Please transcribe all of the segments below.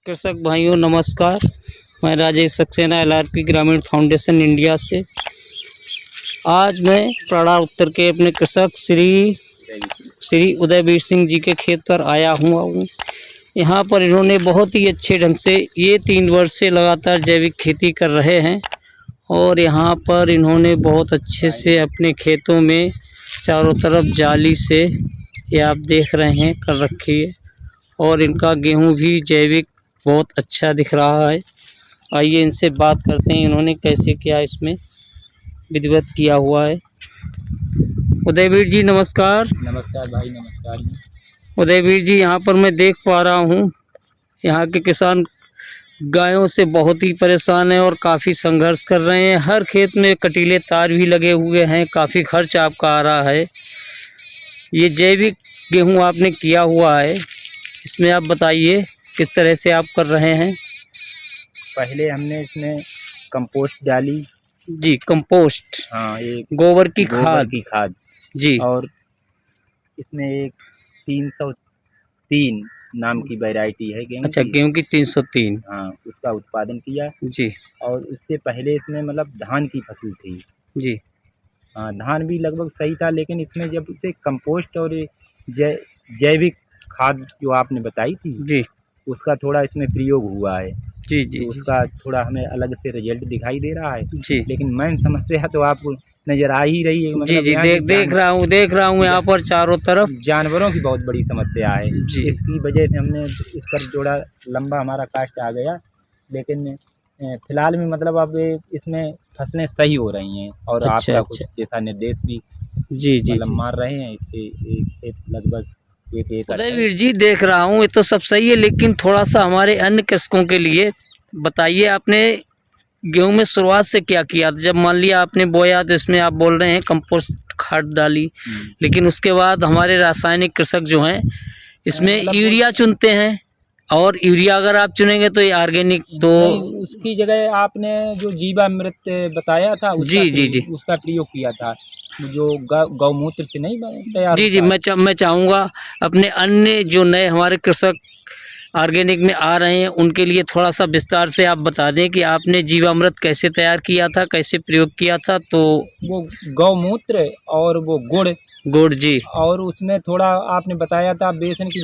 कृषक भाइयों नमस्कार। मैं राजेश सक्सेना LRP ग्रामीण फाउंडेशन इंडिया से आज मैं प्राड़ा उत्तर के अपने कृषक श्री उदयवीर सिंह जी के खेत पर आया हूँ। यहाँ पर इन्होंने बहुत ही अच्छे ढंग से ये 3 वर्ष से लगातार जैविक खेती कर रहे हैं और यहाँ पर इन्होंने बहुत अच्छे से अपने खेतों में चारों तरफ जाली से ये आप देख रहे हैं कर रखी है और इनका गेहूं भी जैविक बहुत अच्छा दिख रहा है। आइए इनसे बात करते हैं इन्होंने कैसे क्या इसमें विधिवत किया हुआ है। उदयवीर जी नमस्कार। नमस्कार भाई, नमस्कार। उदयवीर जी, यहाँ पर मैं देख पा रहा हूँ यहाँ के किसान गायों से बहुत ही परेशान हैं और काफ़ी संघर्ष कर रहे हैं। हर खेत में कटीले तार भी लगे हुए हैं, काफ़ी खर्च आपका आ रहा है। ये जैविक गेहूं आपने किया हुआ है, इसमें आप बताइए किस तरह से आप कर रहे हैं। पहले हमने इसमें कंपोस्ट डाली जी, कंपोस्ट, हाँ, एक गोबर की खाद जी, और इसमें एक 303 नाम की वैरायटी है गेहूं अच्छा, गेहूं की 303, हाँ, उसका उत्पादन किया जी। और उससे पहले इसमें मतलब धान की फसल थी जी, हाँ, धान भी लगभग सही था, लेकिन इसमें जब से कंपोस्ट और जैविक खाद जो आपने बताई थी जी, उसका थोड़ा इसमें प्रयोग हुआ है जी, जी, तो उसका थोड़ा हमें अलग से रिजल्ट दिखाई दे रहा है। जी, लेकिन मेन समस्या तो आपको नज़र आ ही रही है, जी, मतलब जी, देख रहा हूँ यहाँ पर चारों तरफ जानवरों की बहुत बड़ी समस्या है। जी। इसकी वजह से हमने इस पर जोड़ा लंबा हमारा कास्ट आ गया, लेकिन फिलहाल में मतलब अब इसमें फसलें सही हो रही हैं और अच्छा, आपका अच्छा। कुछ दिशा निर्देश भी जी, जी, मतलब जी। मार रहे हैं। इससे एक खेत लगभग 1 एकड़ है। उदयवीर जी देख रहा हूँ ये तो सब सही है, लेकिन थोड़ा सा हमारे अन्य कृषकों के लिए बताइए, आपने गेहूं में शुरुआत से क्या किया था? जब मान लिया आपने बोया तो इसमें आप बोल रहे हैं कंपोस्ट खाद डाली, लेकिन उसके बाद हमारे रासायनिक कृषक जो हैं इसमें मतलब यूरिया चुनते हैं और यूरिया अगर आप चुनेंगे तो ये ऑर्गेनिक तो नहीं, उसकी जगह आपने जो जीवामृत बताया था जी, जी, जी, उसका प्रयोग किया था, जो गौमूत्र से नहीं तैयार जी, जी, होता है। मैं चाहूँगा अपने अन्य जो नए हमारे कृषक ऑर्गेनिक में आ रहे हैं उनके लिए थोड़ा सा विस्तार से आप बता दें कि आपने जीवामृत कैसे तैयार किया था, कैसे प्रयोग किया था। तो वो गौमूत्र और वो गुड़ जी, और उसमें थोड़ा आपने बताया था बेसन की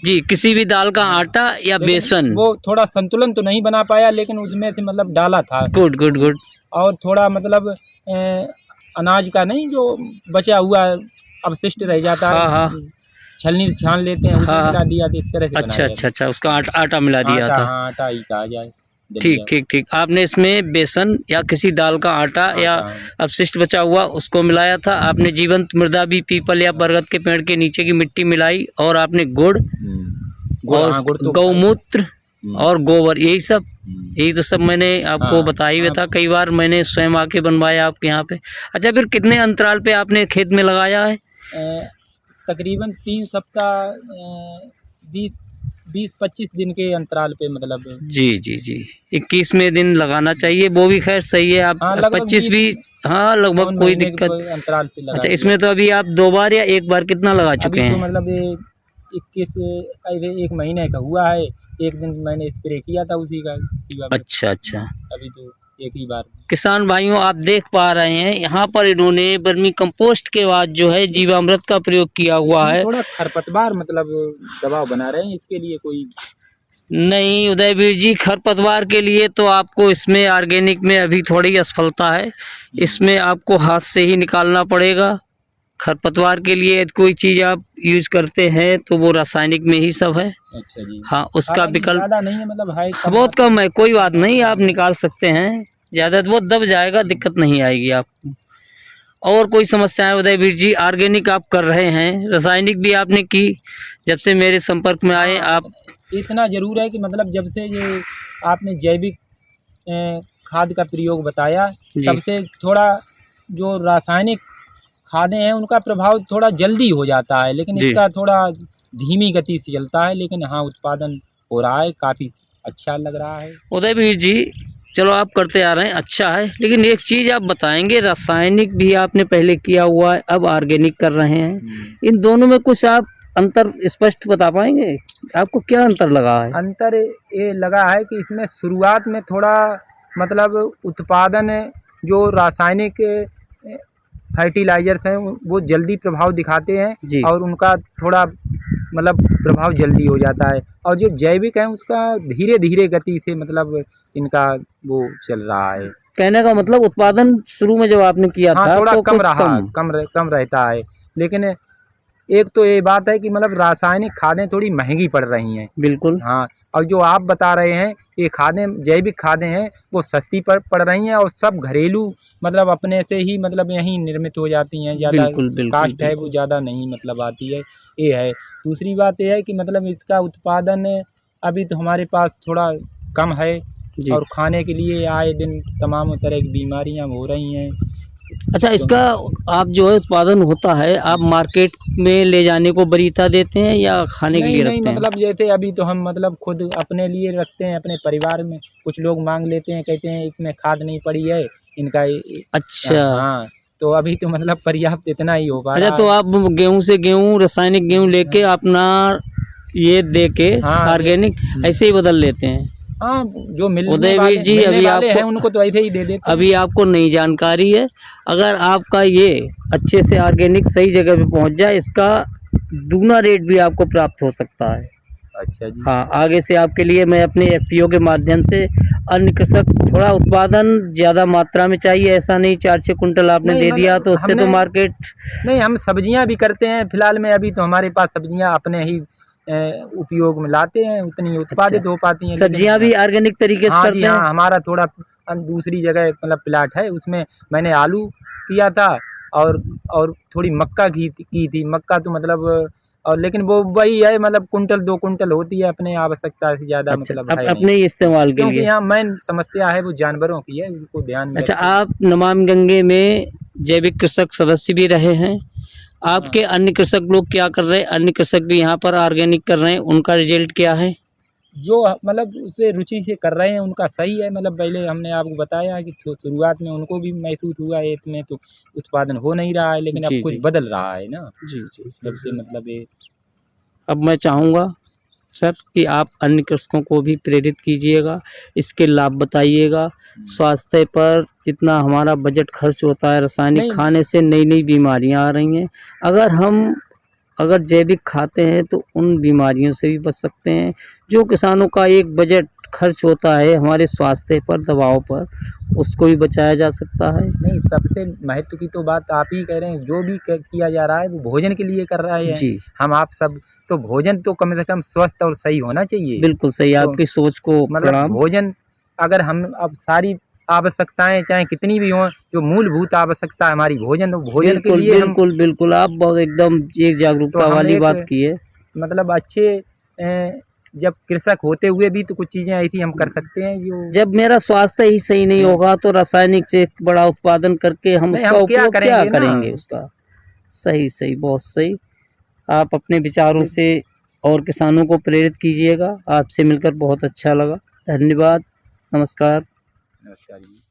जी, किसी भी दाल का आटा या लेकिन बेसन। वो थोड़ा संतुलन तो नहीं बना पाया, लेकिन उसमें से मतलब डाला था गुड, गुड, गुड। और थोड़ा मतलब अनाज का नहीं जो बचा हुआ अवशिष्ट रह जाता है, हाँ, हाँ, छलनी से छान लेते हैं, उसमें हाँ, मिला दिया तो इस तरह से अच्छा, बनाया अच्छा, अच्छा, उसका आटा मिला दिया आटा, था। हाँ, आटा ही कहा जाए, ठीक, दलिया ठीक, ठीक। आपने इसमें बेसन या किसी दाल का आटा या आटा, अपशिष्ट बचा हुआ उसको मिलाया था। आपने जीवंत मृदा भी पीपल या बरगद के पेड़ के नीचे की मिट्टी मिलाई और आपने गुड़ और हाँ, गुड़ तो गौमूत्र और गोबर, यही तो सब मैंने आपको हाँ, बताया हुआ हाँ। था। कई बार मैंने स्वयं आके बनवाया आपके यहाँ पे। अच्छा, फिर कितने अंतराल पे आपने खेत में लगाया है? तकरीबन 3 सप्ताह 20-25 दिन के अंतराल पे मतलब जी, जी, जी, 21वें दिन लगाना चाहिए, वो भी खैर सही है। आप हाँ, लगभग 25 भी, हाँ, लगभग कोई दिक्कत। अंतराल पे लगा अच्छा, दिया। इसमें तो अभी आप 2 बार या 1 बार कितना लगा अभी चुके तो हैं? मतलब ये 1 महीने का हुआ है। 1 दिन मैंने स्प्रे किया था उसी का जीवामृत। अच्छा, अच्छा। अभी तो एक ही बार। किसान भाइयों, आप देख पा रहे हैं यहाँ पर इन्होंने वर्मी कंपोस्ट के बाद जो है जीवामृत का प्रयोग किया हुआ है। थोड़ा खरपतवार मतलब दबाव बना रहे हैं, इसके लिए कोई नहीं उदयवीर जी, खरपतवार के लिए तो आपको इसमें ऑर्गेनिक में अभी थोड़ी असफलता है। इसमें आपको हाथ से ही निकालना पड़ेगा। खरपतवार के लिए कोई चीज़ आप यूज करते हैं तो वो रासायनिक में ही सब है। अच्छा जी। हाँ, उसका विकल्प ज़्यादा नहीं है, मतलब हाई बहुत कम है, कोई बात नहीं, आप निकाल सकते हैं। ज़्यादा वो दब जाएगा, दिक्कत नहीं आएगी आपको। और कोई समस्या है उदयवीर जी? ऑर्गेनिक आप कर रहे हैं, रासायनिक भी आपने की। जब से मेरे संपर्क में आए आप, इतना ज़रूर है कि मतलब जब से ये आपने जैविक खाद का प्रयोग बताया, तब से थोड़ा जो रासायनिक खादें हैं उनका प्रभाव थोड़ा जल्दी हो जाता है, लेकिन इसका थोड़ा धीमी गति से चलता है, लेकिन हाँ, उत्पादन हो रहा है, काफ़ी अच्छा लग रहा है। उदयवीर जी चलो आप करते आ रहे हैं, अच्छा है, लेकिन एक चीज़ आप बताएंगे, रासायनिक भी आपने पहले किया हुआ है, अब ऑर्गेनिक कर रहे हैं, इन दोनों में कुछ आप अंतर स्पष्ट बता पाएंगे, आपको क्या अंतर लगा है? अंतर ये लगा है कि इसमें शुरुआत में थोड़ा मतलब उत्पादन जो रासायनिक फर्टिलाइजर्स हैं वो जल्दी प्रभाव दिखाते हैं जी। और उनका थोड़ा मतलब प्रभाव जल्दी हो जाता है, और जो जैविक है उसका धीरे धीरे गति से मतलब इनका वो चल रहा है। कहने का मतलब उत्पादन शुरू में जब आपने किया हाँ, था थोड़ा तो कम कुछ रहा, कम रहता है, लेकिन एक तो ये बात है कि मतलब रासायनिक खादें थोड़ी महंगी पड़ रही हैं। बिल्कुल। हाँ, और जो आप बता रहे हैं ये खादें जैविक खादें हैं वो सस्ती पड़ रही हैं और सब घरेलू मतलब अपने से ही मतलब यहीं निर्मित हो जाती हैं, ज़्यादा बिल्कुल, बिल्कुल, कास्ट है वो बिल्कुल। ज़्यादा नहीं मतलब आती है, ये है। दूसरी बात ये है कि मतलब इसका उत्पादन अभी तो हमारे पास थोड़ा कम है जी। और खाने के लिए आए दिन तमाम तरह की बीमारियां हो रही हैं। अच्छा, तो इसका आप जो है उत्पादन होता है, आप मार्केट में ले जाने को वरीयता देते हैं या खाने के नहीं लिए नहीं रखते हैं? मतलब जैसे अभी तो हम मतलब खुद अपने लिए रखते हैं, अपने परिवार में कुछ लोग मांग लेते हैं, कहते हैं इसमें खाद नहीं पड़ी है इनका अच्छा। हाँ, तो अभी तो मतलब पर्याप्त इतना ही हो पा अच्छा, रहा तो है। आप गेहूँ से गेहूँ, रासायनिक गेहूँ लेके अपना ये दे के हाँ ऑर्गेनिक ऐसे ही बदल लेते हैं। हाँ, जो उदयवीर जी, मिलने अभी वाले हैं आपको उनको तो ऐसे ही दे देते हैं। अभी आपको नई जानकारी है। अगर आपका ये अच्छे से ऑर्गेनिक सही जगह पे पहुंच जाए, इसका दूना रेट भी आपको प्राप्त हो सकता है। अच्छा जी। हाँ, आगे से आपके लिए मैं अपने एफपीओ के माध्यम से अन्य कृषक थोड़ा उत्पादन ज़्यादा मात्रा में चाहिए, ऐसा नहीं 4-6 कुंटल आपने नहीं दे दिया मतलब तो उससे तो मार्केट। नहीं, हम सब्जियां भी करते हैं फिलहाल में, अभी तो हमारे पास सब्जियां अपने ही उपयोग में लाते हैं, उतनी अच्छा, उत्पादित हो पाती हैं, लेकिन सब्जियां भी ऑर्गेनिक तरीके से हाँ जी करते हाँ, हैं? हमारा थोड़ा दूसरी जगह मतलब प्लाट है, उसमें मैंने आलू किया था और थोड़ी मक्का की थी। मक्का तो मतलब और लेकिन वो वही है मतलब कुंटल 2 कुंटल होती है, अपने आवश्यकता से ज़्यादा अच्छा, मतलब है नहीं। अपने ही इस्तेमाल के क्योंकि लिए। यहाँ मेन समस्या है वो जानवरों की है, उसको ध्यान में अच्छा, रखते आप नमामि गंगे में जैविक कृषक सदस्य भी रहे हैं। हाँ। आपके अन्य कृषक लोग क्या कर रहे हैं? अन्य कृषक भी यहाँ पर ऑर्गेनिक कर रहे हैं, उनका रिजल्ट क्या है? जो मतलब उसे रुचि से कर रहे हैं उनका सही है, मतलब पहले हमने आपको बताया कि शुरुआत में उनको भी महसूस हुआ है इसमें तो उत्पादन हो नहीं रहा है, लेकिन अब जी, कुछ जी। बदल रहा है ना, जी, जी, जब जी, से जी। मतलब ये अब मैं चाहूँगा सर कि आप अन्य कृषकों को भी प्रेरित कीजिएगा, इसके लाभ बताइएगा। स्वास्थ्य पर जितना हमारा बजट खर्च होता है, रासायनिक नहीं खाने से नई-नई बीमारियाँ आ रही हैं। अगर जैविक खाते हैं तो उन बीमारियों से भी बच सकते हैं। जो किसानों का एक बजट खर्च होता है हमारे स्वास्थ्य पर, दवाओं पर, उसको भी बचाया जा सकता है। नहीं, सबसे महत्व की तो बात आप ही कह रहे हैं, जो भी किया जा रहा है वो भोजन के लिए कर रहे हैं जी, हम आप सब, तो भोजन तो कम से कम स्वस्थ और सही होना चाहिए। बिल्कुल सही, तो आपकी सोच को मतलब प्रणाम। भोजन अगर हम अब सारी आवश्यकताएं चाहे कितनी भी हों, जो मूलभूत आवश्यकता है हमारी भोजन, तो भोजन के बिल्कुल, लिए हम बिल्कुल, बिल्कुल, आप बहुत एकदम एक तो जागरूकता हम वाली एक बात की है। मतलब अच्छे जब कृषक होते हुए भी तो कुछ चीज़ें ऐसी हम कर सकते हैं जो जब मेरा स्वास्थ्य ही सही नहीं होगा तो रासायनिक से बड़ा उत्पादन करके हम नहीं उसका हम क्या उपयोग क्या करेंगे ना। करेंगे उसका? सही, सही, बहुत सही। आप अपने विचारों से और किसानों को प्रेरित कीजिएगा। आपसे मिलकर बहुत अच्छा लगा। धन्यवाद। नमस्कार। नमस्कार जी।